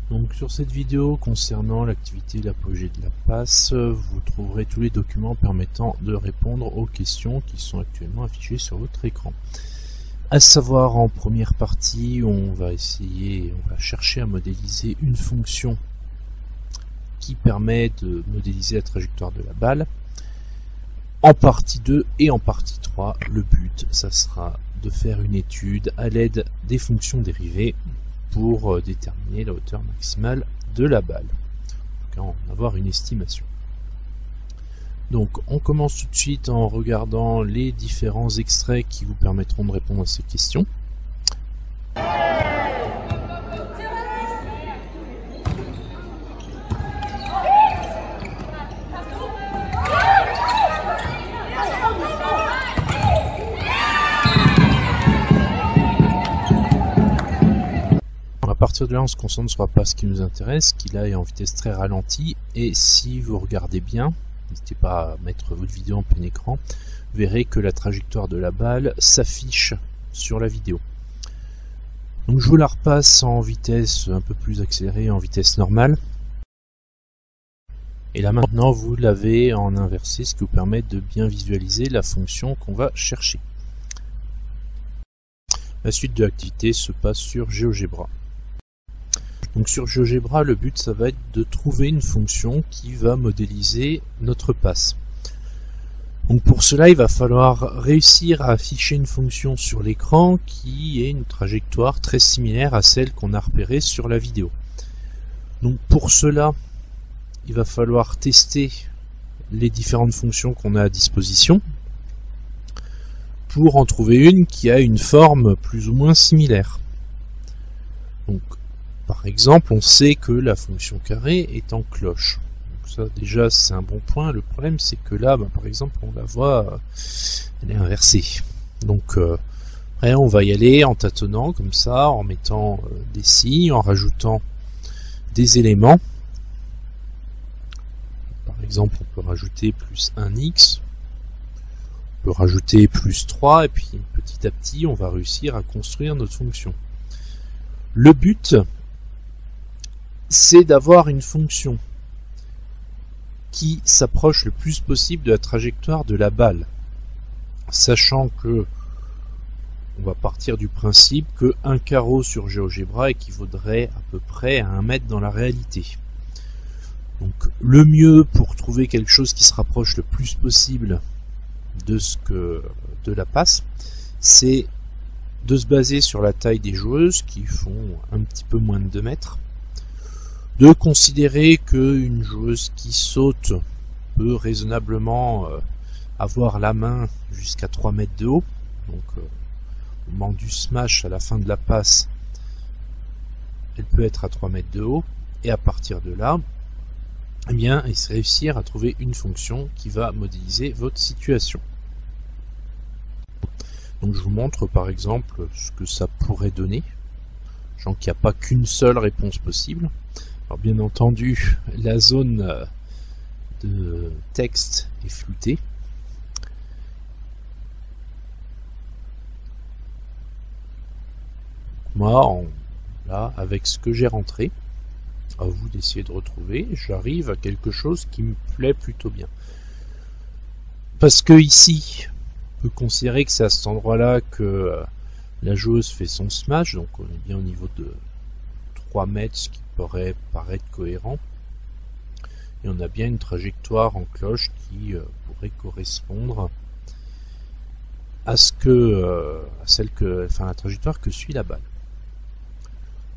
Donc sur cette vidéo concernant l'activité l'apogée de la passe, vous trouverez tous les documents permettant de répondre aux questions qui sont actuellement affichées sur votre écran. À savoir, en première partie, on va chercher à modéliser une fonction qui permet de modéliser la trajectoire de la balle. En partie 2 et en partie 3, le but, ça sera de faire une étude à l'aide des fonctions dérivées pour déterminer la hauteur maximale de la balle, en tout cas en avoir une estimation. Donc on commence tout de suite en regardant les différents extraits qui vous permettront de répondre à ces questions. À partir de là, on se concentre sur la passe qui nous intéresse, qui là est en vitesse très ralentie, et si vous regardez bien, n'hésitez pas à mettre votre vidéo en plein écran, vous verrez que la trajectoire de la balle s'affiche sur la vidéo. Donc je vous la repasse en vitesse un peu plus accélérée, en vitesse normale. Et là maintenant, vous l'avez en inversé, ce qui vous permet de bien visualiser la fonction qu'on va chercher. La suite de l'activité se passe sur GeoGebra. Donc sur GeoGebra, le but ça va être de trouver une fonction qui va modéliser notre passe. Donc pour cela, il va falloir réussir à afficher une fonction sur l'écran qui ait une trajectoire très similaire à celle qu'on a repérée sur la vidéo. Donc pour cela, il va falloir tester les différentes fonctions qu'on a à disposition pour en trouver une qui a une forme plus ou moins similaire. Donc par exemple, on sait que la fonction carré est en cloche. Donc ça, déjà, c'est un bon point. Le problème, c'est que là, par exemple, on la voit, elle est inversée. Donc, après, on va y aller en tâtonnant, comme ça, en mettant des signes, en rajoutant des éléments. Par exemple, on peut rajouter plus 1x, on peut rajouter plus 3, et puis petit à petit, on va réussir à construire notre fonction. Le but, c'est d'avoir une fonction qui s'approche le plus possible de la trajectoire de la balle, sachant que on va partir du principe que un carreau sur GeoGebra équivaudrait à peu près à 1 mètre dans la réalité. Donc le mieux pour trouver quelque chose qui se rapproche le plus possible de la passe, c'est de se baser sur la taille des joueuses qui font un petit peu moins de 2 mètres, de considérer qu'une joueuse qui saute peut raisonnablement avoir la main jusqu'à 3 mètres de haut. Donc au moment du smash à la fin de la passe, elle peut être à 3 mètres de haut, et à partir de là, eh bien, il faut réussir à trouver une fonction qui va modéliser votre situation. Donc je vous montre par exemple ce que ça pourrait donner, sachant qu'il n'y a pas qu'une seule réponse possible. Alors bien entendu, la zone de texte est floutée. Moi, là, avec ce que j'ai rentré, à vous d'essayer de retrouver, j'arrive à quelque chose qui me plaît plutôt bien. Parce que ici, on peut considérer que c'est à cet endroit-là que la joueuse fait son smash, donc on est bien au niveau de 3 mètres, ce qui pourrait paraître cohérent. Et on a bien une trajectoire en cloche qui pourrait correspondre à la trajectoire que suit la balle.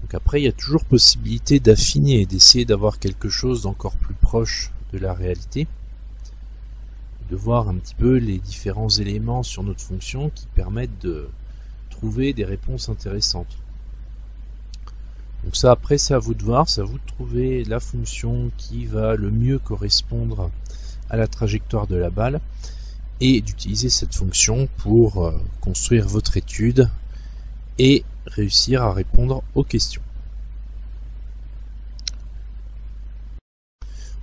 Donc après, il y a toujours possibilité d'affiner et d'essayer d'avoir quelque chose d'encore plus proche de la réalité, de voir un petit peu les différents éléments sur notre fonction qui permettent de trouver des réponses intéressantes. Donc ça, après, c'est à vous de voir, c'est à vous de trouver la fonction qui va le mieux correspondre à la trajectoire de la balle et d'utiliser cette fonction pour construire votre étude et réussir à répondre aux questions.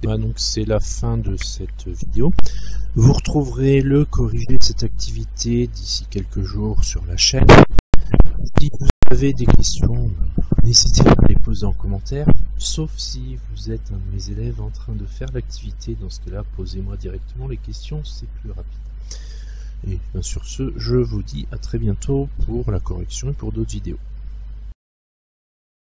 Voilà, donc c'est la fin de cette vidéo. Vous retrouverez le corrigé de cette activité d'ici quelques jours sur la chaîne. avez des questions, n'hésitez pas à les poser en commentaire, sauf si vous êtes un de mes élèves en train de faire l'activité. Dans ce cas-là, posez-moi directement les questions, c'est plus rapide. Et bien sur ce, je vous dis à très bientôt pour la correction et pour d'autres vidéos.